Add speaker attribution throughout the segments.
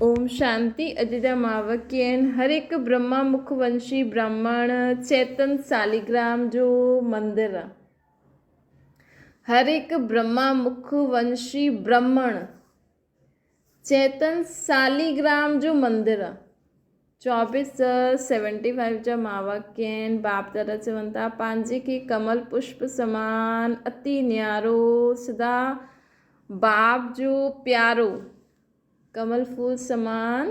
Speaker 1: ओम शांति। अॼु जा मावक्य आहिनि। हर एक ब्रह्मा मुखवंशी ब्राह्मण चैतन सालिग्राम जो मंदिर आहे। हर एक ब्रह्मा मुखवंशी ब्राह्मण चैतन सालिग्राम जो मंदिर आहे। 2475 जा मावक्य आहिनि। बाप दादा चवनि था पंहिंजे खे कमल पुष्प समान अति न्यारो सदा बाप जो प्यारो कमल फूल समान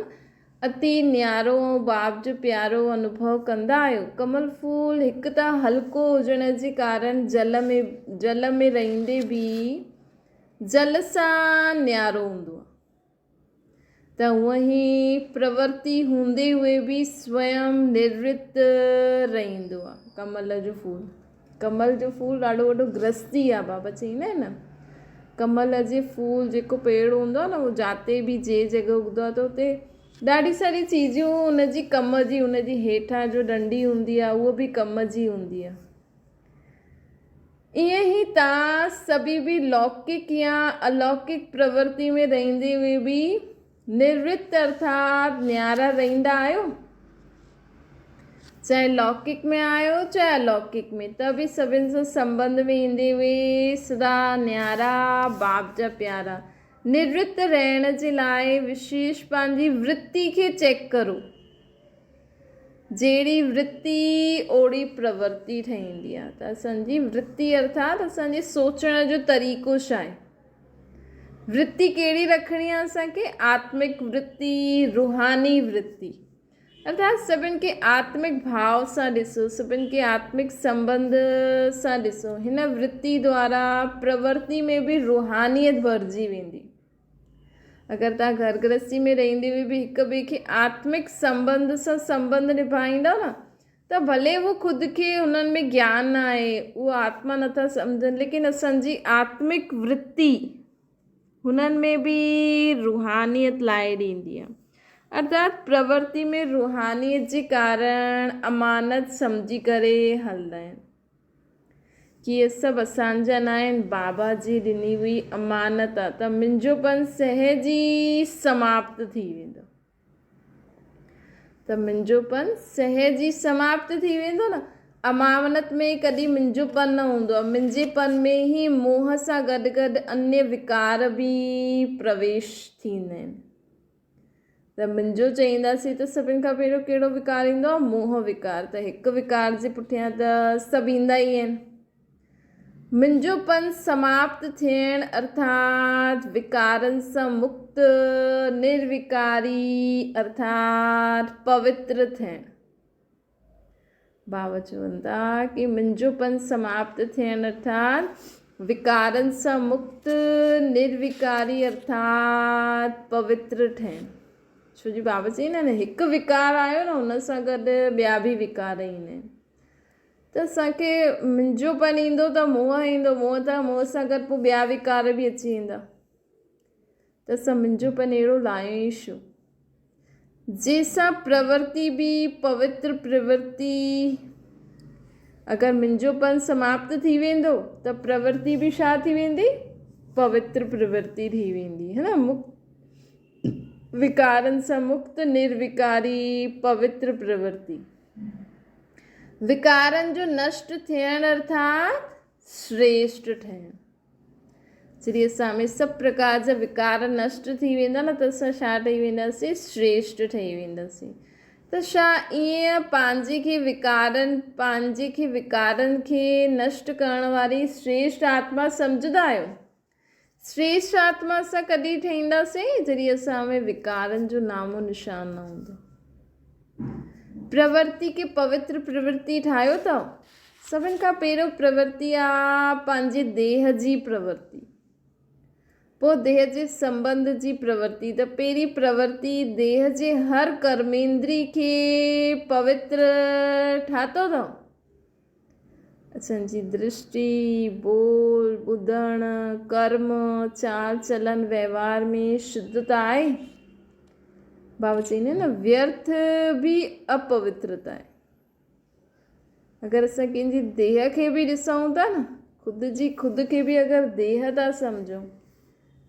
Speaker 1: अति न्यारो बाप जो प्यारो अनुभव कंदा आहियो। कमल फूल हिकु त हल्को हुजण जे कारण जल में रहंदे बि जल सां न्यारो हूंदो आहे। त हूअं ई प्रवृत्ति हूंदे हुए बि स्वयं निर्वृत रहंदो आहे। कमल जो फूल ॾाढो वॾो गृहस्थी आहे। बाबा चईंदा आहिनि न, कमल जे फूल जेको पेड़ हूंदो आहे न, उहो जाते बि जे जॻह उगंदो आहे त उते ॾाढी सारी चीजूं उनजी कम जी, उनजी हेठां जो डंडी हूंदी आहे उहो बि कम जी हूंदी आहे। ईअं ई तव्हां सभी बि लौकिक या अलौकिक प्रवृत्ति में रहंदे हुए बि निर्वृत अर्थात न्यारा रहंदा आहियो। चाहे लौकिक में आयो चाहे अलौकिक में, त बि सभिनि सां संबंध में ईंदे हुए सदा न्यारा बाप जा प्यारा। निर्वृत रहण जे लाइ विशेष पंहिंजी वृत्ति खे चेक करो। जहिड़ी वृत्ति ओड़ी प्रवृत्ति ठहींदी आहे। त असांजी वृत्ति अर्थात असांजे सोचण जो तरीक़ो छा आहे। वृत्ति कहिड़ी रखणी आहे असांखे? आत्मिक वृत्ति, रूहानी वृत्ति अर्थात सभिनि खे आत्मिक भाव सां ॾिसो, सभिनि खे आत्मिक संबंध सां ॾिसो। हिन वृत्ति द्वारा प्रवृत्ति में बि रूहानियत भरिजी वेंदी। अगरि तव्हां घर गृहस्थी में रहंदे हुए बि हिक ॿिए खे आत्मिक संबंध सां संबंध निभाईंदव न, त भले उहो ख़ुदि खे उन्हनि में ज्ञान न आहे, उहो आत्मा नथा सम्झनि, लेकिन असांजी आत्मिक वृत्ति हुननि में बि रूहानियत लाइ ॾींदी आहे। अर्थात प्रवृत्ति में रूहानियत जे कारण अमानत सम्झी करे हलंदा आहिनि कि इहे सभु असांजा न आहिनि, बाबा जी ॾिनी हुई अमानत आहे। त मुंहिंजोपन सहज ई समाप्त थी वेंदो। न अमानत में कॾहिं मुंहिंजोपन न हूंदो आहे। मुंहिंजेपन में ई मोह सां गॾु गॾु अन्य विकार बि प्रवेश थींदा आहिनि। त मुंहिंजो चईंदासीं त सभिनि खां पहिरियों कहिड़ो विकार ईंदो आहे? मोह विकार। त हिकु विकार जे पुठियां त सभु ईंदा ई आहिनि। मुंहिंजोपन समाप्त थियण अर्थात विकारनि सां मुक्त निर्विकारी अर्थात पवित्र थियण। बाबा चवनि था कि मुंहिंजोपन समाप्त थियण अर्थात विकारनि सां मुक्त निर्विकारी अर्थात पवित्र ठहिण। छो जी बाबा चईंदा आहिनि हिकु विकार आयो न, हुन सां गॾु ॿिया बि विकार ईंदा आहिनि। त असांखे मुंहिंजोपन ईंदो त मोह ईंदो, मोह सां गॾु पोइ ॿिया विकार बि अची वेंदा। त असां मुंहिंजोपन अहिड़ो लायूं ई छो? जंहिंसां प्रवृत्ति बि पवित्र प्रवृत्ति, अगरि मुंहिंजोपन समाप्त थी वेंदो त प्रवृत्ति बि छा थी वेंदी? पवित्र प्रवृत्ति थी वेंदी, है न। मुक्त विकारनि सां मुक्त निर्विकारी पवित्र प्रवृत्ति। विकारनि जो नष्ट थियण अर्थात श्रेष्ठ ठहिण। जॾहिं असां में सभु प्रकार जा विकार नष्ट थी वेंदा न, त असां छा ठही वेंदासीं? श्रेष्ठ ठही वेंदासीं। त छा ईअं पंहिंजे खे विकारनि खे नष्ट करण वारी श्रेष्ठ आत्मा सम्झंदा आहियो? श्रेष्ठ आत्मा सां कॾहिं ठहींदासीं? जॾहिं असां में विकारनि जो नामो निशान न हूंदो। प्रवृत्ति खे पवित्र प्रवृत्ति ठाहियो अथव। सभिनि खां पहिरियों प्रवृत्ति आहे पंहिंजे देह जी प्रवृत्ति, पोइ देह जे संबंध जी प्रवृत्ति। त पहिरीं प्रवृत्ति देह जे हर कर्मेंद्री खे पवित्र ठातो अथव। असांजी दृष्टि, बोल, ॿुधण, कर्म, चाल चलन, व्यवहार में शुद्धता आहे। बाबा चईंदा आहिनि न, व्यर्थ बि अपवित्रता आहे। अगरि असां कंहिंजी देह खे बि ॾिसूं था न, ख़ुदि खे बि अगरि देह था सम्झूं,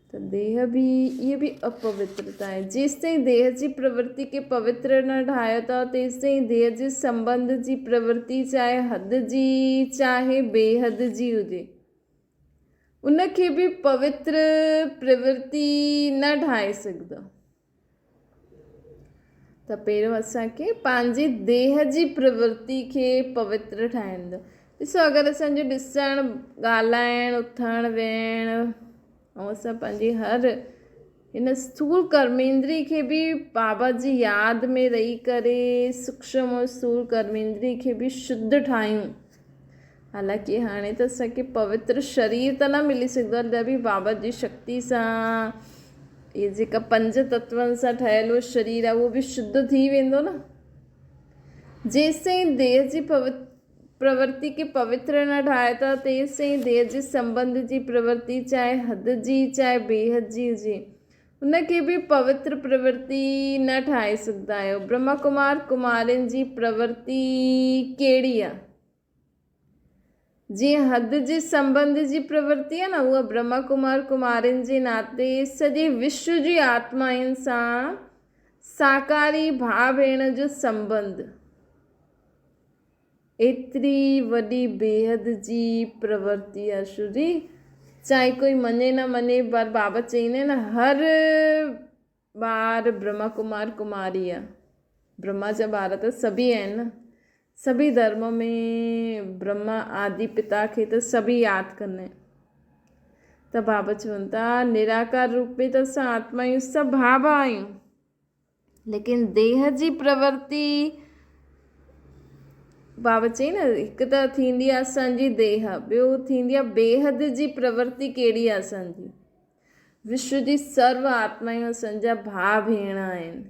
Speaker 1: त त देह भी, इहा बि अपवित्रता आहे। जेसि ताईं देह जी प्रवृत्ति खे पवित्र न ठाहियो अथव तेसि ताईं देह जे संबंध जी प्रवृत्ति चाहे हद जी चाहे बेहद जी हुजे उनखे बि पवित्र प्रवृत्ति न ठाहे सघंदो। त पहिरियों असांखे पंहिंजी देह जी प्रवृत्ति खे पवित्र ठाहींदो। ॾिसो, अगरि असांजो ॾिसणु, ॻाल्हाइणु, उथणु वेहणु ऐं असां पंहिंजी हर हिन स्थूल कर्मेंद्री खे बि बाबा जी यादि में रही करे सूक्ष्म और स्थूल कर्मेंद्री खे बि शुद्ध ठाहियूं। हालांकि हाणे त असांखे पवित्र शरीर त न मिली सघंदो आहे, त बि बाबा जी शक्ति सां इहे जेका 5 तत्वनि सां ठहियलु शरीर आहे उहो बि शुद्ध थी वेंदो न। जेसि ताईं देह जी प्रवृत्ति खे पवित्र न ठाहे त तेसि ताईं देह जे संबंध जी प्रवृत्ति चाहे हद जी चाहे बेहद जी हुजे उनखे बि पवित्र प्रवृत्ति न ठाहे सघंदा आहियो। ब्रह्मा कुमार कुमारियुनि जी प्रवृत्ति कहिड़ी आहे? जीअं हद जे संबंध जी प्रवृत्ति आहे न, उहा ब्रह्मा कुमार कुमारियुनि जे नाते सॼे विश्व जी आत्माउनि सां साकारी भाउ भेण जो संबंध, एतिरी वॾी बेहद जी प्रवृत्ति आहे शुरी। चाहे कोई मञे न मञे, पर बाबा चईंदा आहिनि हर ॿार ब्रह्मा कुमार कुमारी आहे। ब्रह्मा जा ॿार त सभी आहिनि न। सभी धर्म में ब्रह्मा आदि पिता खे त सभी यादि कंदा आहिनि। त बाबा चवनि था निराकार रूप में त असां आत्मायूं सभु भाउ भाउ आहियूं, लेकिन देह जी प्रवृत्ति बाबा चई न, हिकु त थींदी आहे असांजी देह, ॿियो थींदी आहे बेहद जी प्रवृत्ति कहिड़ी आहे असांजी। विश्व जी सर्व आत्मायूं असांजा भाउ भेण आहिनि।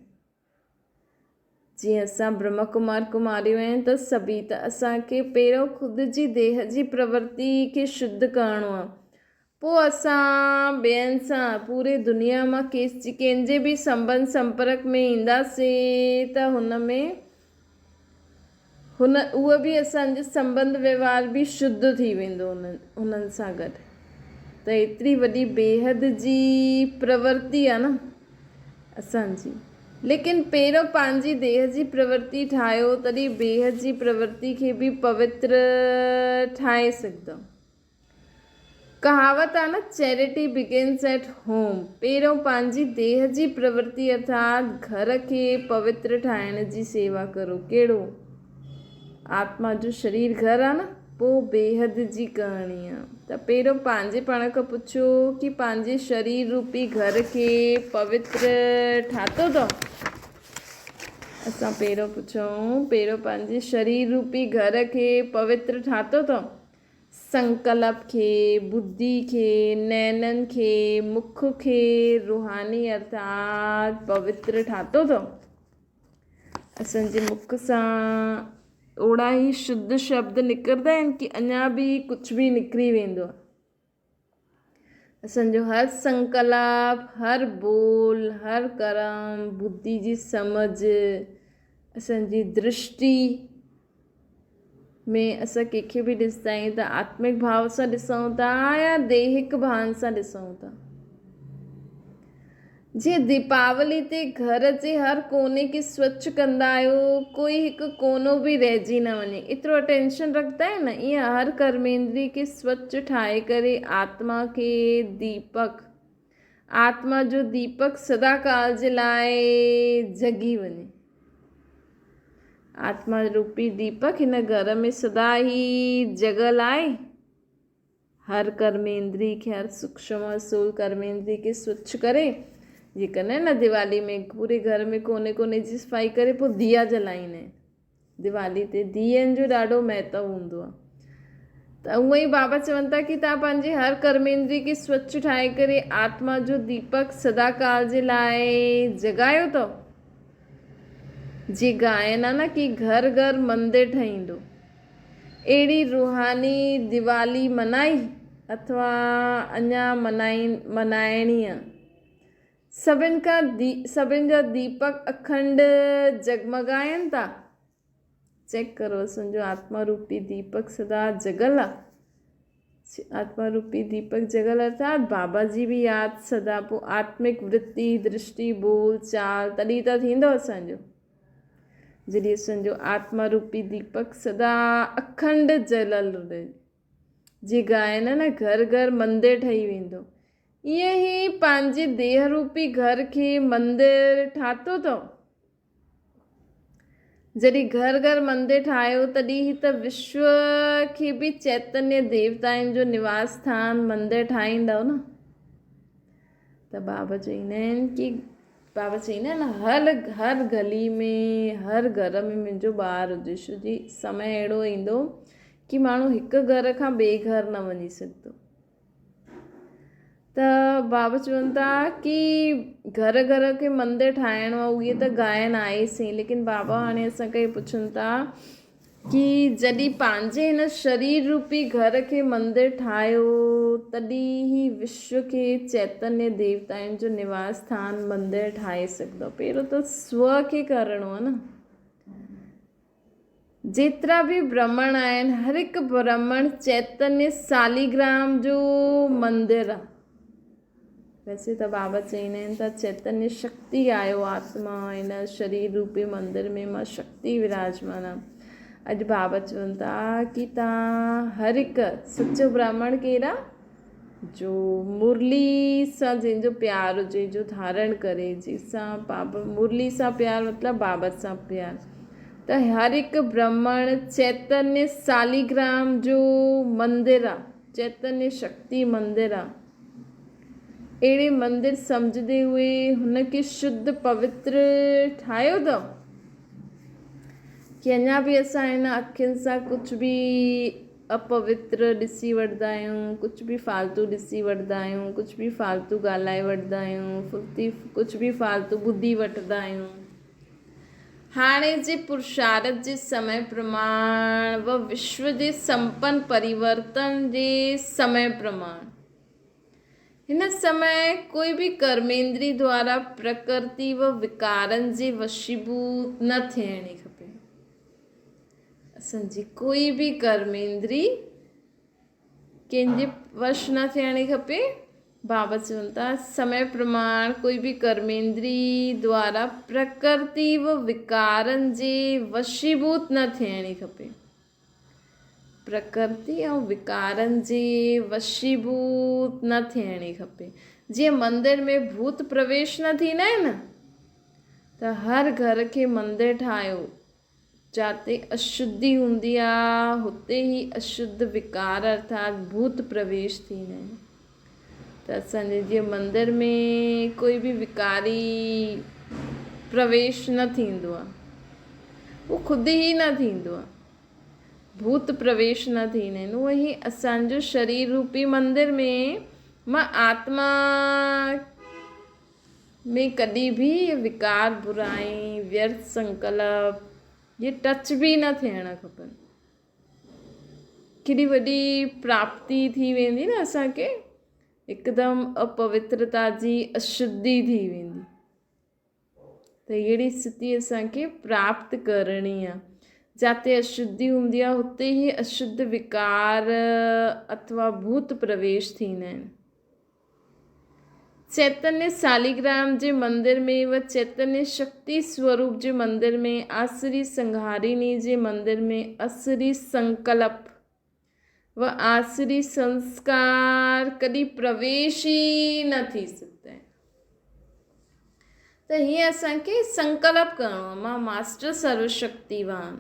Speaker 1: जीअं असां ब्रह्मा कुमार कुमारियूं आहिनि त सभी, त असांखे पहिरियों ख़ुदि जी देह जी प्रवृत्ति खे शुद्ध करिणो आहे, पोइ असां ॿियनि सां पूरे दुनिया मां कंहिंजे बि संबंध संपर्क में ईंदासीं त उहो बि असांजो संबंध व्यवहार बि शुद्ध थी वेंदो उन्हनि सां गॾु। त एतिरी वॾी बेहद जी प्रवृत्ति आहे न असांजी, लेकिन पहिरियों पंहिंजी देह जी प्रवृत्ति ठाहियो तॾहिं बेहद जी प्रवृत्ति खे बि पवित्र ठाहे सघंदो। कहावत आहे न, चैरिटी बिगिन्स एट होम। पहिरियों पंहिंजी देह जी प्रवृत्ति अर्थात घर खे पवित्र ठाहिण जी सेवा करो। कहिड़ो? आत्मा जो शरीर घर आहे न, पोइ बेहद जी करणी आहे। त पहिरियों पंहिंजे पाण खां पुछो कि पंहिंजे शरीर रूपी घर खे पवित्र ठातो अथव? असां पहिरियों पुछूं, पहिरियों पंहिंजे शरीर रूपी घर खे पवित्र ठातो अथव? संकल्प खे, बुद्धि खे, नैननि खे, मुख खे रूहानी अर्थात पवित्र ठातो अथव? असांजे मुख सां ओड़ा ई शुद्ध शब्द निकिरंदा आहिनि कि अञा बि कुझु बि निकिरी वेंदो आहे। असांजो हर संकल्प, हर बोल, हर कर्म, बुद्धि जी समझ, असांजी दृष्टि में असां कंहिंखे बि ॾिसंदा आहियूं त आत्मिक भाव सां ॾिसूं था या दैहिक भाव सां ॾिसूं था। जीअं दीपावली ते घर जे हर कोने खे स्वच्छ कंदा आहियो, कोई हिकु कोनो बि रहिजी न वञे, एतिरो अटेंशन रखंदा आहिनि न, ईअं हर कर्मेंद्री खे स्वच्छ ठाहे करे आत्मा खे दीपक, आत्मा जो दीपक सदा काल जे लाइ जगी वञे। आत्मा रूपी दीपक हिन घर में सदा ई जगल आहे। हर कर्मेंद्री खे, हर सूक्ष्म स्थूल कर्मेंद्री खे स्वच्छ करे, जीअं कंदा आहिनि न दिवाली में पूरे घर में कोने कोने जी सफ़ाई करे पोइ दिया जलाईंदा आहिनि। दिवाली ते दियनि जो ॾाढो महत्व हूंदो आहे। त उअं ई बाबा चवनि था कि तव्हां पंहिंजे हर कर्मेंद्री खे स्वच्छ ठाहे करे आत्मा जो दीपक सदा काल जे लाइ जगायो अथव। जीअं गायन आहे न कि घर घर मंदिर ठहींदो, अहिड़ी रूहानी दिवाली मनाई अथवा अञा मनाइणी आहे। सभिनि जा दीपक अखंड जगमगाइनि था। चेक करो, असांजो आत्मा रूपी दीपक सदा जगल आहे। आत्मा रूपी दीपक जगल अर्थात बाबा जी बि यादि सदा पोइ आत्मिक वृत्ति दृष्टि बोल चाल तॾहिं त थींदो असांजो, जॾहिं असांजो आत्मा रूपी दीपक सदा अखंड जलियल रहे। जीअं ॻाइनि न घर घर मंदिर ठही वेंदो, ईअं ई पंहिंजे देह रूपी घर खे मंदिर ठातो अथव। जॾहिं घर घर मंदिर ठाहियो तॾहिं त विश्व खे बि चैतन्य देवताउनि जो निवास स्थान मंदिर ठाहींदव न। त बाबा चवंदा आहिनि कि बाबा चवंदा आहिनि हर गली में हर घर में मुंहिंजो ॿारु हुजे। छो जी समय अहिड़ो ईंदो कि माण्हू हिकु घर खां ॿिए घर न वञी सघंदो। त बाबा चवनि था कि घर घर खे मंदिर ठाहिणो आहे, उहे त ॻाइनि आहे ई सही, लेकिन बाबा हाणे असांखे पुछनि था कि जॾहिं पंहिंजे हिन शरीर रूपी घर खे मंदिर ठाहियो तॾहिं ही विश्व खे चैतन्य देवताउनि जो निवास स्थान मंदिर ठाहे सघंदो। पहिरियों त स्व खे करिणो आहे न। जेतिरा बि ब्रह्मण आहिनि हर हिकु ब्रह्मण चैतन्य सालिग्राम जो मंदिर आहे। वैसे त बाबा चवंदा आहिनि त चैतन्य शक्ति आयो आत्मा हिन शरीर रूपी मंदिर में, मां शक्ति विराजमान आहे। अॼु बाबा चवनि था कि तव्हां हर हिकु सचो ब्राह्मण कहिड़ा जो मुरली सां जंहिंजो प्यार हुजे, जो धारण करे, जंहिंसां बाबा मुरली सां प्यार मतिलबु बाबा सां प्यार। त हर हिकु ब्राह्मण चैतन्य सालिग्राम जो मंदिर आहे, चैतन्य शक्ति मंदिर आहे। अहिड़े मंदिर सम्झंदे हुए हुनखे शुद्ध पवित्र ठाहियो अथव कि अञा बि असां हिन अखियुनि सां कुझु बि अपवित्र ॾिसी वठंदा आहियूं, कुझु बि फालतू ॾिसी वठंदा आहियूं, कुझु बि फालतू ॻाल्हाए वठंदा आहियूं, कुझु बि फालतू ॿुधी वठंदा आहियूं। हाणे जे पुरुषार्थ जे समय प्रमाण व विश्व जे संपन्न परिवर्तन जे समय प्रमाण हिन समय कोई बि कर्मेंद्री द्वारा प्रकृति व विकारनि जे वशीभूत न थियणी खपे। असांजी कोई बि कर्मेंद्री कंहिंजे वश न थियणी खपे। बाबा चवनि था समय प्रमाण कोई बि कर्मेंद्री द्वारा प्रकृति व विकारनि जे वशीभूत न थियणी खपे। प्रकृति ऐं विकारनि जे वशीभूत न थियणी खपे। जीअं मंदिर में भूत प्रवेश न थींदा आहिनि त हर घर खे मंदिर ठाहियो, जिते अशुद्धि हूंदी आहे हुते ई अशुद्ध विकार अर्थात भूत प्रवेश थींदा आहिनि। त असांजे जीअं मंदिर में कोई बि विकारी प्रवेश न थींदो आहे, उहो ख़ुदि ई न थींदो आहे, भूत प्रवेश न थींदा आहिनि। उहो ई असांजो शरीर रूपी मंदिर में मां आत्मा में कॾहिं बि विकार बुराई व्यर्थ संकल्प ये टच बि न थियणु खपनि। केॾी वॾी प्राप्ति थी वेंदी न असांखे, हिकदमि अपवित्रता जी अशुद्धि थी वेंदी। त अहिड़ी स्थिति असांखे प्राप्त करणी आहे। जिते अशुद्धि हूंदी आहे हुते ई अशुद्ध विकार अथवा भूत प्रवेश थींदा आहिनि। चैतन्य सालिग्राम जे मंदिर में व चैतन्य शक्ति स्वरूप जे मंदिर में, आसुरी संहारिणी जे मंदिर में असुरी संकल्प व आसुरी संस्कार कॾहिं प्रवेश ई न थी सघंदा आहिनि। त हीअं असांखे संकल्प करिणो आहे, मां मास्टर सर्वशक्तिवान,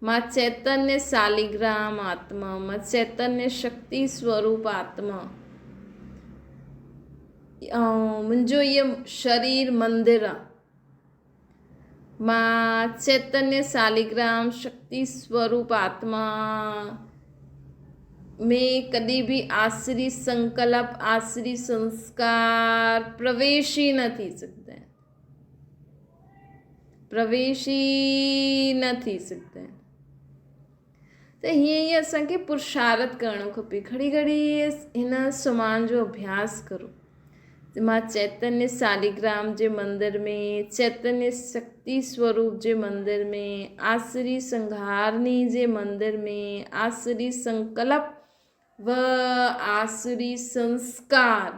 Speaker 1: मां चैतन्य सालिग्राम आत्मा, मां चैतन्य शक्ति स्वरूप आत्मा, ऐं मुंहिंजो इहो शरीर मंदिर आहे। मां चैतन्य सालिग्राम शक्ति स्वरूप आत्मा में कॾहिं बि आसुरी संकल्प आसुरी संस्कार प्रवेश ई न थी सघंदा आहिनि, प्रवेश ई न थी सघंदा आहिनि। त हीअं ई असांखे पुरुषार्थ करणो खपे। घड़ी घड़ी हिन सुमान जो अभ्यास करो। मां चैतन्य सालिग्राम जे मंदिर में, चैतन्य शक्ति स्वरूप जे मंदिर में, आसुरी संहारणी जे मंदिर में, आसुरी संकल्प वह आसुरी संस्कार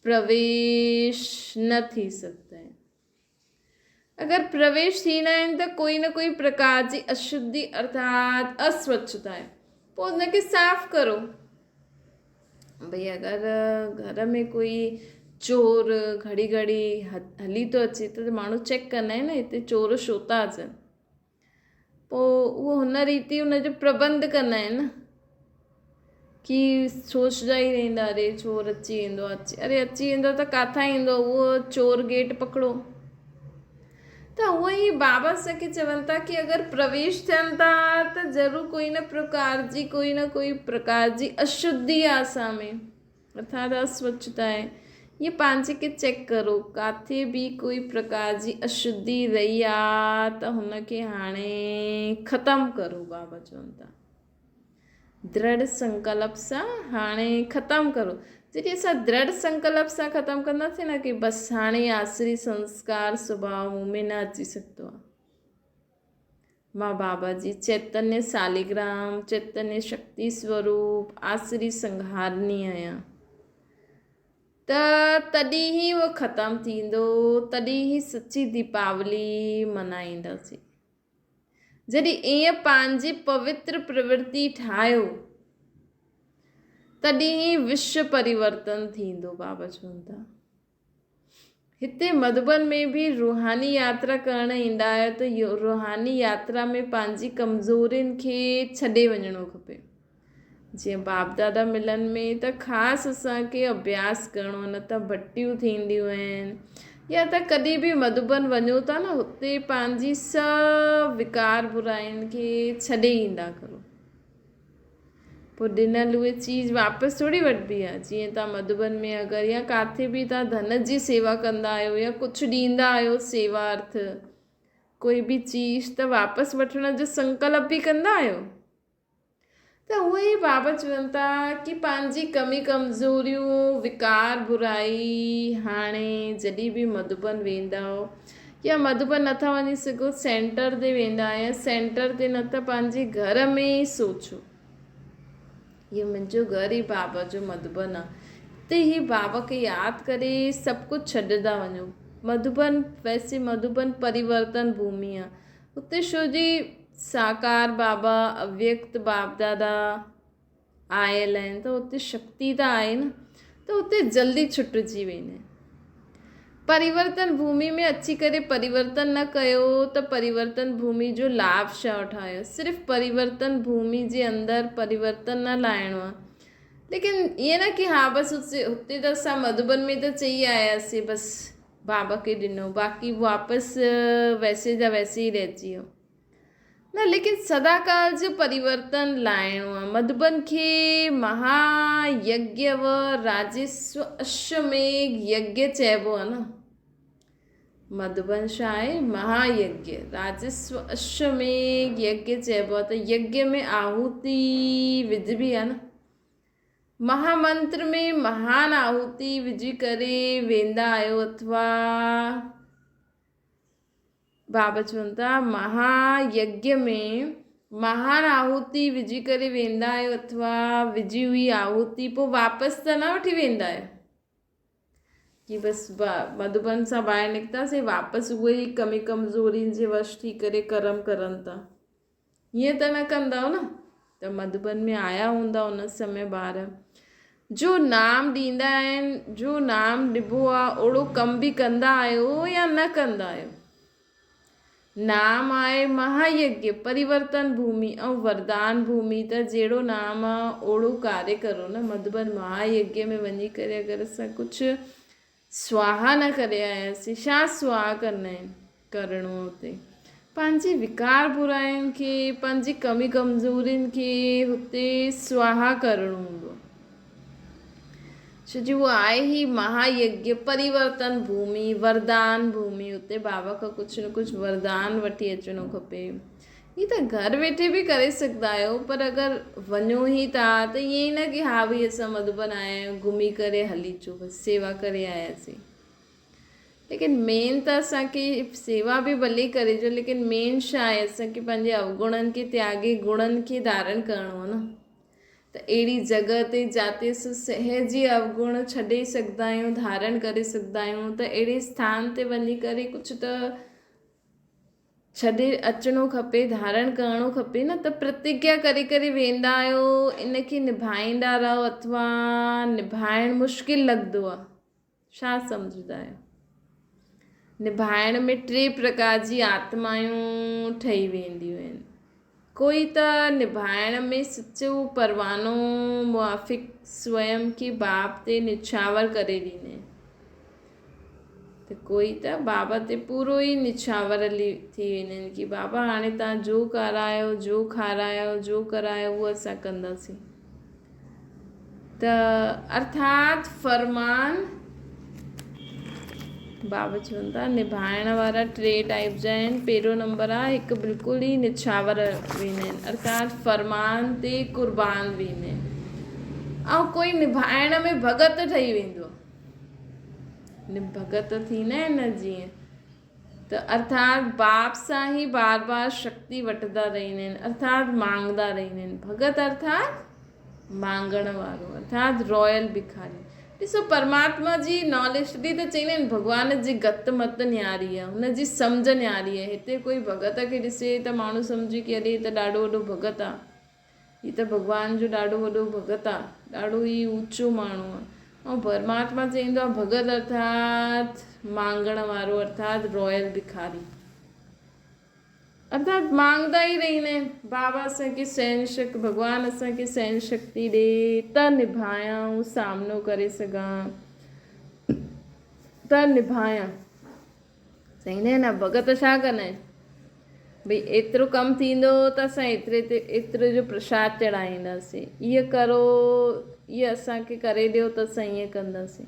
Speaker 1: प्रवेश न थी सकता है। अगर प्रवेश थींदा आहिनि त कोई न कोई प्रकार जी अशुद्धि अर्थात अस्वच्छता आहे, पोइ हुनखे साफ़ करो। भई अगरि घर में कोई चोर घड़ी घड़ी हली थो अचे त माण्हू चेक कंदा आहिनि न हिते चोर छो था अचनि, पोइ उहो हुन रीति हुनजो प्रबंध कंदा आहिनि न कि सोचदा ई रहंदा अरे चोर अची वेंदो अरे अची वेंदो त किथां ईंदो, उहो चोर गेट पकड़ो। त उहो ई बाबा असांखे चवनि था कि अगरि प्रवेश थियनि था त ज़रूरु कोई न कोई प्रकार जी अशुद्धि आहे असां में, अर्थात अस्वच्छता आहे। ये पंहिंजे खे चेक करो, किथे बि कोई प्रकार जी अशुद्धि रही आहे त हुनखे हाणे ख़तमु करो। बाबा चवनि था दृढ़ संकल्प सां हाणे ख़तमु करो। जॾहिं असां दृढ़ संकल्प सां ख़तमु कंदासीं न कि बसि हाणे आसुरी संस्कार स्वभाव मूं में न अची सघंदो आहे। मां बाबा जी चैतन्य सालिग्राम, चैतन्य शक्ति स्वरूप, आसुरी संहारनी आहियां, त तॾहिं ई उहो ख़तमु थींदो, तॾहिं ई सची दीपावली मल्हाईंदासीं। जॾहिं ईअं पंहिंजी पवित्र प्रवृत्ति ठाहियो तॾहिं ई विश्व परिवर्तन थींदो। बाबा चवनि था हिते मधुबन में भी रूहानी यात्रा करण ईंदा आहियो त रूहानी यात्रा में पंहिंजी कमज़ोरियुनि खे छॾे वञिणो खपे। जीअं बाप दादा मिलन में त ख़ासि असांखे अभ्यास करिणो, न त भटियूं थींदियूं आहिनि, या त कॾहिं बि मधुबन वञो था न हुते पंहिंजी सभु विकार बुराइनि खे छॾे ईंदा करो। पोइ ॾिनल उहे चीज़ वापसि थोरी वठिबी आहे। जीअं तव्हां मधुबन में अगरि या किथे बि तव्हां धन जी सेवा कंदा आहियो या कुझु ॾींदा आहियो सेवा अर्थ कोई बि चीज़, त वापसि वठण जो संकल्प बि कंदा आहियो। त उहे ई बाबा चवनि था कि पंहिंजी कमी कमज़ोरियूं विकार बुराई हाणे जॾहिं बि मधुबन वेंदा या मधुबन नथा वञी सघो सेंटर ते वेंदा, या सेंटर ते न त पंहिंजे घर में ई सोचो ये मुंहिंजो घर ई बाबा जो मधुबन आहे, हिते ई बाबा खे यादि करे सभु कुझु छॾंदा वञो। मधुबन वैसे मधुबन परिवर्तन भूमि आहे, हुते छो जी साकार बाबा अव्यक्त बाप दादा आयल आहिनि त हुते शक्ति त आहे न, त हुते जल्दी छुटिजी वेंदा। परिवर्तन भूमि में अची करे परिवर्तन न कयो त परिवर्तन भूमि जो लाभ छा उठायो। सिर्फ़ु परिवर्तन भूमि जे अंदरि परिवर्तन न लाइणो आहे, लेकिन ईअं न कि हा बसि हुते त असां मधुबन में त चई आयासीं बसि बाबा खे ॾिनो, बाक़ी वापसि वैसे जा वैसे ई रहिजी वियो न, लेकिन सदाकाल जो परिवर्तन लाइणो आहे। मधुबन खे महायज्ञ व राजस्व अश्वमेघ यज्ञ चइबो आहे न। मधुबन छा आहे महायज्ञ, राजस्व अश्वमेघ यज्ञ चइबो आहे। त यज्ञ में आहुति विझबी आहे न, महामंत्र में महान आहुति विझी करे वेंदा आहियो, अथवा बाबा चवनि था महायज्ञ में महान आहुति विझी करे वेंदा आहियो, अथवा विझी हुई आहुति पोइ वापसि त न वठी वेंदा आहियो कि बसि मधुबन सां ॿाहिरि निकितासीं वापसि उहे ई कमी कमज़ोरियुनि जे वश थी करे कर्म करनि था, हीअं त न कंदव न। त मधुबन में आया हूंदा उन समय ॿार जो नाम ॾींदा आहिनि, जो नाम ॾिबो आहे ओड़ो कम बि कंदा आहियो या न कंदा आहियो। नाम आहे महायज्ञ परिवर्तन भूमि ऐं वरदान भूमि, त जहिड़ो नाम आहे ओड़ो कार्य करो न। मधुबन महायज्ञ में वञी करे अगरि असां कुझु स्वाहा न करे आयासीं, छा स्वाहा करना आहिनि करिणो हुते पंहिंजी विकार बुराइनि खे, पंहिंजी कमी कमज़ोरियुनि खे हुते स्वाहा करिणो हूंदो। छो जो उहो आहे ई महायज्ञ परिवर्तन भूमि वरदान भूमि, हुते बाबा खां कुझु न कुझु वरदान वठी अचिणो खपे। हीअ त घर वेठे बि करे सघंदा आहियो, पर अगरि वञो ई था त ईअं ई न कि हा भई असां मधुबन आया आहियूं घुमी करे हली अचो बसि सेवा करे आयासीं। लेकिन मेन त असांखे सेवा बि भले करे जो, लेकिन मेन छा आहे असांखे पंहिंजे अवगुणनि खे त्यागे गुणनि खे धारण करिणो आहे न। त अहिड़ी जॻह ते जिते असां सहज ई अवगुण छॾे सघंदा आहियूं, धारण करे सघंदा आहियूं, त अहिड़े स्थान ते वञी करे कुझु त छॾे अचिणो खपे, धारण करिणो खपे न। त प्रतिज्ञा करे करे वेंदा आहियो, इनखे निभाईंदा रहो अथवा निभाइणु मुश्किल लॻंदो आहे, छा सम्झंदा आहियो? निभाइण में 3 प्रकार जी आत्मायूं ठही वेंदियूं आहिनि। कोई त निभाइण में सचो परवानो मुआफ़िक स्वयं खे बाप ते निछावर करे ॾींदा आहिनि, त कोई त बाबा ते पूरो ई निछावर थी वेंदा आहिनि कि बाबा हाणे तव्हां जो करायो, जो खारायो, जो करायो उहो असां कंदासीं। त अर्थात फरमान बाबा चवनि था निभाइण वारा 3 टाइप जा आहिनि। पहिरियों नंबर आहे हिकु बिल्कुलु ई निछावर वेंदा आहिनि, अर्थात फरमान ते क़ुर्बान वेंदा आहिनि। ऐं कोई निभाइण में भगत ठही वेंदो आहे, भगत थींदा आहिनि न जीअं, त अर्थात बाप सां ई बार बार शक्ति वठंदा रहंदा आहिनि, अर्थात मांगदा रहंदा आहिनि। भगत अर्थात मांगण वारो, अर्थात रॉयल भिखारी। ॾिसो परमात्मा जी नॉलेज ॾी त चवंदा आहिनि भॻवान जी गत मत न्यारी आहे, हुनजी सम्झ न्यारी आहे। हिते कोई भगत खे ॾिसे त माण्हू सम्झे कि अरे त ॾाढो वॾो भगत आहे, हीअ त भॻवान जो ॾाढो वॾो भगत आहे, ॾाढो ई ऊचो माण्हू आहे। ऐं परमात्मा चवंदो आहे भगत अर्थात मांगण वारो, अर्थात रॉयल भिखारी, अर्थात मांगदा ई रहंदा आहिनि। बाबा असांखे सहन शक्ति, भॻवानु असांखे सहन शक्ति ॾे त निभायां, सामनो करे सघां, त निभायां। चवंदा आहिनि न भगत छा कंदा आहिनि, भई एतिरो कमु थींदो त असां एतिरे जो प्रसाद चढ़ाईंदासीं, ईअं करो, ईअं असांखे करे ॾियो त असां ईअं कंदासीं,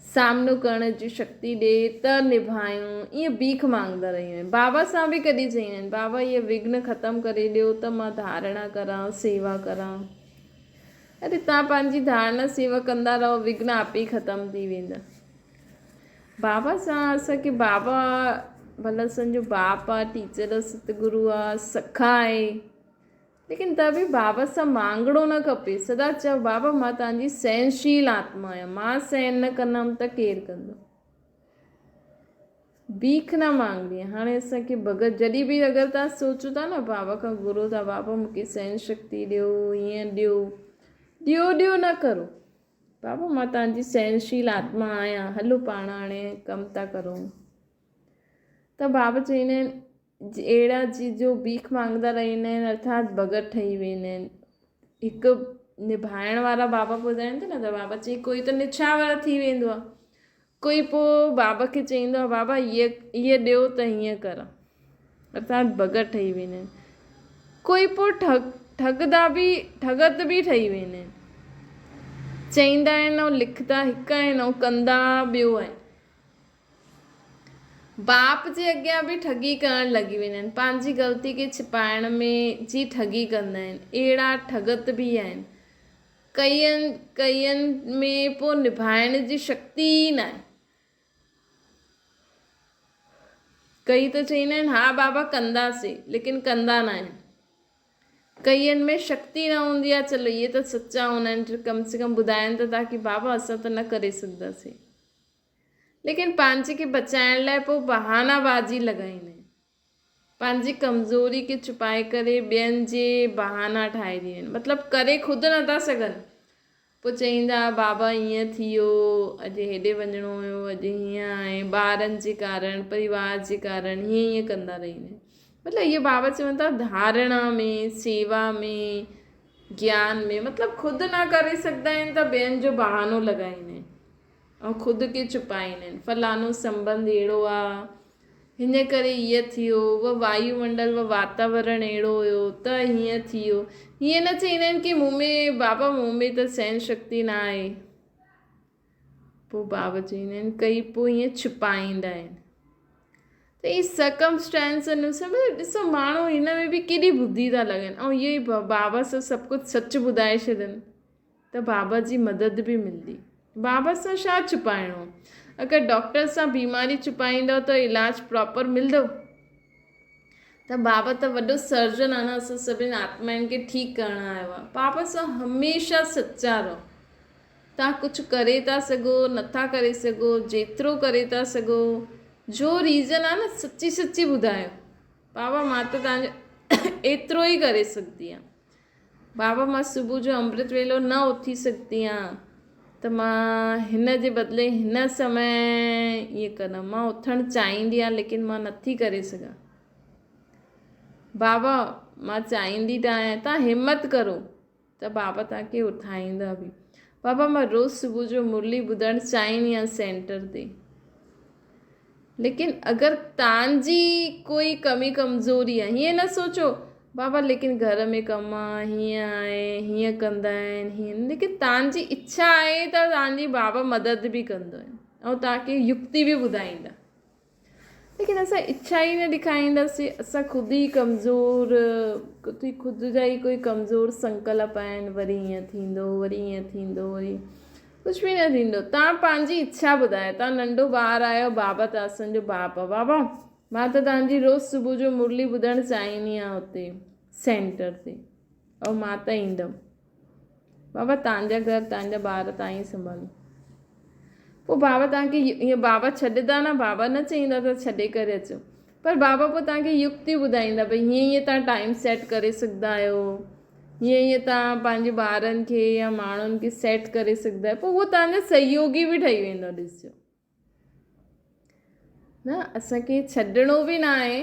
Speaker 1: सामनो करण जी शक्ति ॾे त निभायूं, ईअं भीख मांगदा रहियूं आहिनि। बाबा सां बि कॾहिं चवंदा आहिनि बाबा इहे विघ्न ख़तमु करे ॾियो त मां धारणा करां, सेवा करां। अरे तव्हां पंहिंजी धारणा सेवा कंदा रहो, विघ्न आप ई ख़तमु थी वेंदा। बाबा सां असांखे बाबा भला असांजो बाप आहे, टीचर आहे, सतगुरु आहे, सखा आहे, लेकिन त बि बाबा सां मांगणो न खपे। सदा चओ बाबा मां तव्हांजी सहनशील आत्मा आहियां, मां सहन न कंदमि त केरु कंदो। भीख न मांगणी आहे। हाणे असांखे भगत जॾहिं बि अगरि तव्हां सोचो था न बाबा खां घुरो था बाबा मूंखे सहन शक्ति ॾियो, हीअं ॾियो न करो। बाबा मां तव्हांजी सहनशील आत्मा आहियां, हलो पाण हाणे कमु था करूं। त बाबा चवंदा आहिनि अहिड़ा जो भीख मांगदा रहंदा आहिनि अर्थात भगत ठही वेंदा आहिनि। हिकु निभाइण वारा बाबा ॿुधाइनि था न, त बाबा चई कोई त निछावर थी वेंदो आहे, कोई पोइ बाबा खे चवंदो आहे बाबा हीअ ॾियो त हीअं करा, अर्थात भगत ठही वेंदा आहिनि। कोई पोइ ठगत बि ठही वेंदा आहिनि, चईंदा आहिनि ऐं लिखंदा हिकु आहिनि ऐं कंदा ॿियो आहे। बाप जे अॻियां बि ठगी करणु लॻी वेंदा आहिनि, पंहिंजी ग़लती खे छिपाइण में जी ठगी कंदा आहिनि। अहिड़ा ठगत बि आहिनि। कईअनि में पोइ निभाइण जी शक्ति ई न आहे। कई त चवंदा आहिनि हा बाबा कंदासीं, लेकिन कंदा न आहिनि। कईअनि में शक्ति न हूंदी आहे, चलो इहे त सचा हूंदा आहिनि, कम से कम ॿुधाइनि त था कि बाबा असां त न करे सघंदासीं, लेकिन पंहिंजे खे बचाइण लाइ पोइ बहानाबाज़ी लॻाईंदा आहिनि, पंहिंजी कमज़ोरी खे छुपाए करे ॿियनि जे बहाना ठाहे ॾींदा आहिनि। मतिलबु करे ख़ुदि नथा सघनि, पोइ चईंदा बाबा ईअं थी वियो, अॼु हेॾे वञिणो हुयो, अॼु हीअं आहे, ॿारनि जे कारण, परिवार जे कारण, हीअं कंदा रहंदा आहिनि। मतिलबु इहे बाबा चवनि था धारणा में, सेवा में, ज्ञान में, मतिलबु ख़ुदि न करे सघंदा आहिनि त ॿियनि जो बहानो लॻाईंदा आहिनि ऐं ख़ुदि खे छुपाईंदा आहिनि। फलानो संबंध अहिड़ो आहे, हिन करे ईअं थियो, उहो वायुमंडल, उहो वातावरण अहिड़ो हुयो त हीअं थी वियो। हीअं न चवंदा आहिनि कि बाबा मूं में त सहन शक्ति न आहे। पोइ बाबा चवंदा आहिनि कई पोइ ईअं छुपाईंदा आहिनि। त ही सर्कमस्टेंस अनुसार ॾिसो माण्हू हिन में बि केॾी बुद्धि था लॻनि ऐं इहो ई बाबा सां सभु कुझु सच ॿुधाए छॾनि त बाबा जी मदद बि मिलंदी। बाबा सां छा छुपाइणो? अगरि डॉक्टर सां बीमारी छुपाईंदव त इलाजु प्रॉपर मिलंदो? त बाबा त वॾो सर्जन आहे न, असां सभिनी आत्माउनि खे ठीकु करणु आयो आहे। बाबा सां हमेशह सचा रहो। तव्हां कुझु करे था सघो, नथा करे सघो, जेतिरो करे था सघो, जो रीज़न आहे न सची सची ॿुधायो। बाबा मां त तव्हांजो एतिरो ई करे सघंदी आहियां। बाबा मां सुबुह जो अमृत वेलो न उथी सघंदी आहियां, त मां हिन जे बदिले हिन समय ईअं कंदमि। मां उथणु चाहींदी आहियां लेकिन मां नथी करे सघां। बाबा मां चाहींदी त आहियां, तव्हां हिमत करो, त बाबा तव्हांखे उठाईंदा बि। बाबा मां रोज़ु सुबुह जो मुरली ॿुधणु चाहींदी आहियां सेंटर ते, लेकिन अगरि तव्हांजी कोई कमी कमज़ोरी आहे, हीअं न सोचो बाबा लेकिन घर में कमु आहे, हीअं आहे, हीअं कंदा आहिनि, हीअं, लेकिन तव्हांजी इच्छा आहे त तव्हांजी बाबा मदद बि कंदो आहे ऐं तव्हांखे युक्ति बि ॿुधाईंदा। लेकिन असां इच्छा ई न ॾेखारींदासीं, असां ख़ुदि ई कमज़ोर, ख़ुदि जा ई कोई कमज़ोर संकल्प आहिनि, वरी ईअं थींदो, वरी ईअं थींदो, वरी कुझु बि न थींदो। तव्हां पंहिंजी इच्छा ॿुधायो। तव्हां नंढो ॿारु आहियो, बाबा त असांजो बाप आहे। बाबा मां त तव्हांजी रोज़ु सुबुह जो मुरली ॿुधणु चाहींदी आहियां हुते सेंटर ते, ऐं मां त ईंदमि। बाबा तव्हांजा घर तव्हांजा ॿार तव्हां ई संभालो। पोइ बाबा तव्हांखे ईअं बाबा छॾंदा न, बाबा न चईंदा त छॾे करे अचो, पर बाबा पोइ तव्हांखे युक्ति ॿुधाईंदा, भई हीअं हीअं तव्हां टाइम सेट करे सघंदा आहियो, हीअं हीअं तव्हां पंहिंजे ॿारनि खे या माण्हुनि खे सेट करे सघंदा आहियो। पोइ उहो तव्हांजा सहयोगी बि ठही वेंदो। ॾिसजो न, असांखे छॾिणो बि न आहे।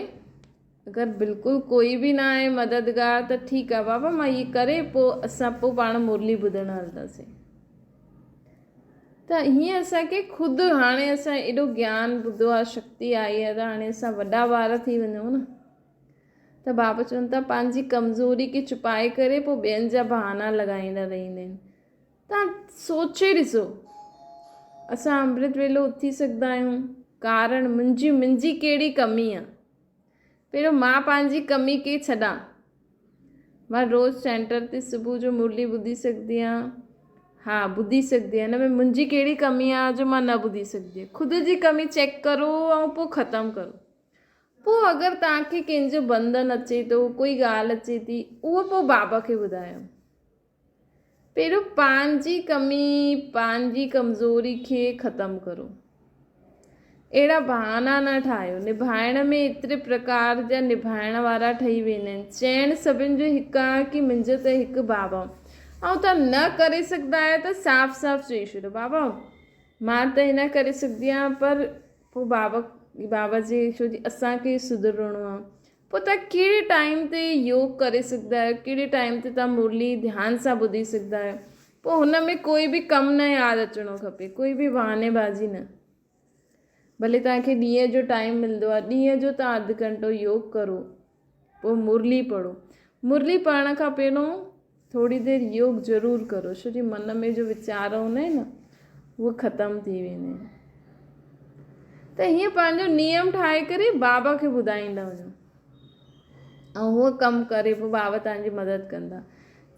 Speaker 1: अगरि बिल्कुलु कोई बि न आहे मददगार त ठीकु आहे, बाबा मां हीअ करे पोइ असां पोइ पाण मुरली ॿुधणु हलंदासीं। त हीअं असांखे ख़ुदि, हाणे असां एॾो ज्ञान ॿुधो आहे, शक्ति आई आहे, त हाणे असां वॾा ॿार थी वञूं न। त बाबा चवनि था पंहिंजी कमज़ोरी खे छुपाए करे पोइ ॿियनि जा बहाना लॻाईंदा रहंदा आहिनि। तव्हां सोचे ॾिसो, असां अमृत वेलो उथी सघंदा आहियूं, कारण मुंहिंजी कहिड़ी कमी आहे। पहिरियों मां पंहिंजी कमी खे छॾां। मां रोज़ु सेंटर ते सुबुह जो मुरली ॿुधी सघंदी आहियां, हा ॿुधी सघंदी आहियां। हिन में मुंहिंजी कहिड़ी कमी आहे जो मां न ॿुधी सघंदी आहियां। ख़ुदि जी कमी चेक करो ऐं पोइ ख़तमु करो। पोइ अगरि तव्हांखे कंहिंजो बंधन अचे थो, कोई ॻाल्हि अचे थी, उहो पोइ बाबा खे ॿुधायो। पहिरियों पंहिंजी कमी, पंहिंजी कमज़ोरी खे ख़तमु करो। अहिड़ा बहाना न ठाहियो। निभाइण में एतिरे प्रकार जा निभाइण वारा ठही वेंदा आहिनि। चइणु सभिनि जो हिकु आहे कि मुंहिंजो त हिकु बाबा, ऐं तव्हां न करे सघंदा आहियो त साफ़ साफ़ चई छॾो, बाबा मां त हिन करे सघंदी आहियां, पर पोइ बाबा जी छो जी असांखे सुधरणो आहे। पोइ तव्हां कहिड़े टाइम ते योग करे सघंदा आहियो, कहिड़े टाइम ते तव्हां मुरली ध्यान सां ॿुधी सघंदा आहियो। पोइ हुन में कोई बि कमु न यादि अचिणो खपे, कोई बि बहानेबाज़ी न। भले तव्हांखे ॾींहं जो टाइम मिलंदो आहे, ॾींहं जो तव्हां अधु घंटो योग करो, पोइ मुरली पढ़ो। मुरली पढ़ण खां पहिरियों थोरी देरि योग ज़रूरु करो, छो जी मन में जो वीचार हूंदा आहिनि न, उहे ख़तमु थी वेंदा आहिनि। त हीअं पंहिंजो नियम ठाहे करे बाबा खे ॿुधाईंदा वञो, ऐं उहो कमु करे पोइ बाबा तव्हांजी मदद कंदा।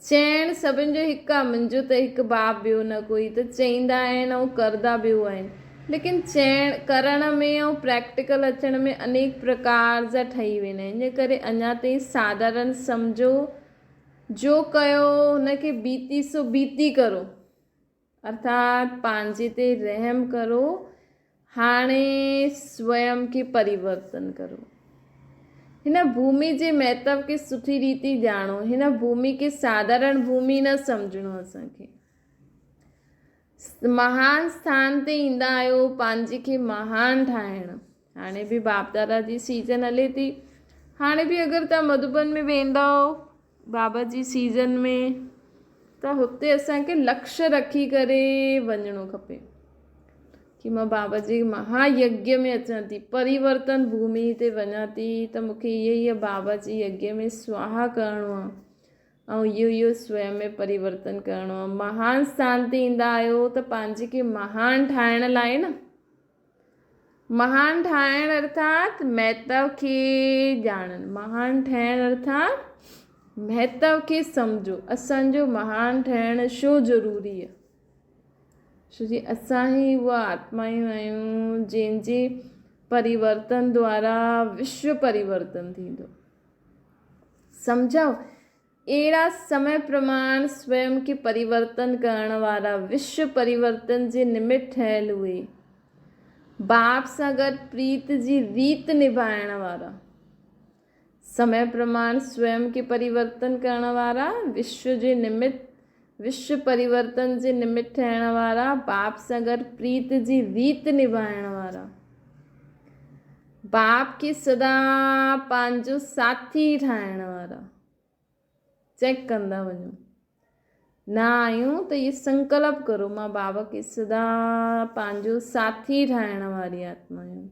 Speaker 1: चइणु सभिनि जो हिकु आहे, मुंहिंजो त हिकु बाप ॿियो न कोई, त चईंदा आहिनि ऐं करदा ॿियो आहिनि। लेकिन करण में ऐं प्रैक्टिकल अचण में अनेक प्रकार जा ठही वेंदा आहिनि। इन करे अञा ताईं साधारण सम्झो, जो कयो हुनखे बीती सो बीती करो, अर्थात पंहिंजे ते रहम करो। हाणे स्वयं खे परिवर्तन करो। हिन भूमि जे महत्व खे सुठी रीति ॼाणो। हिन भूमि खे साधारण भूमि न सम्झणो। असांखे महान स्थान ते ईंदा आहियो पंहिंजे खे महान ठाहिणु। हाणे बि बाप दादा जी सीज़न हले थी। हाणे बि अगरि तव्हां मधुबन में वेंदा बाबा जी सीज़न में, त हुते असांखे लक्ष्य रखी करे वञिणो खपे कि मां बाबा जी महायज्ञ में अचां थी, परिवर्तन भूमि ते वञां थी, त मूंखे इहो बाबा जी यज्ञ में स्वाहा करिणो आहे ऐं इहो स्वयं में परिवर्तन करिणो आहे। महान स्थान ते ईंदा आहियो त पंहिंजे खे महान ठाहिण लाइ न, महान ठाहिण अर्थात महत्व खे ॼाणनि। महान ठहिण अर्थात महत्व खे सम्झो। असांजो महान ठहिणु छो ज़रूरी आहे? छो जी असां ई उहा आत्मायूं आहियूं जंहिंजे परिवर्तन द्वारा विश्व परिवर्तन थींदो। सम्झो अहिड़ा समय प्रमाण स्वयं खे परिवर्तन करण वारा विश्व परिवर्तन जे निमित्त ठहियल उहे बाप सां गॾु प्रीत जी रीत निभाइण वारा समय प्रमाण स्वयं खे परिवर्तन करण वारा विश्व परिवर्तन जे निमित्त ठहिण वारा बाप सां गॾु प्रीत जी रीत निभाइण वारा बाप खे सदा पंहिंजो साथी ठाहिण वारा चेक कंदा वञो ना आहियूं त इहो संकल्प करो मां बाबा खे सदा पंहिंजो साथी ठाहिण वारी आत्मा आहियां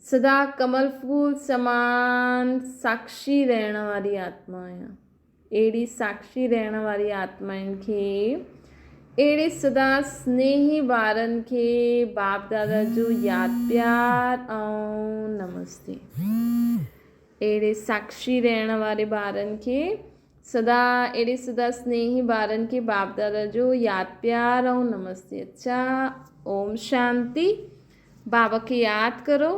Speaker 1: सदा कमल फूल समान साक्षी रहण वारी आत्मा आहियां अहिड़ी साक्षी रहण वारी आत्माउनि खे अहिड़े सदा स्नेही ॿारनि खे बाप दादा जो यादि प्यार ऐं नमस्ते अहिड़े साक्षी रहण वारे ॿारनि खे सदा स्नेही ॿारनि खे बाप दादा जो यादि प्यार ऐं नमस्ते। अच्छा, ओम शांति। बाबा खे यादि करो।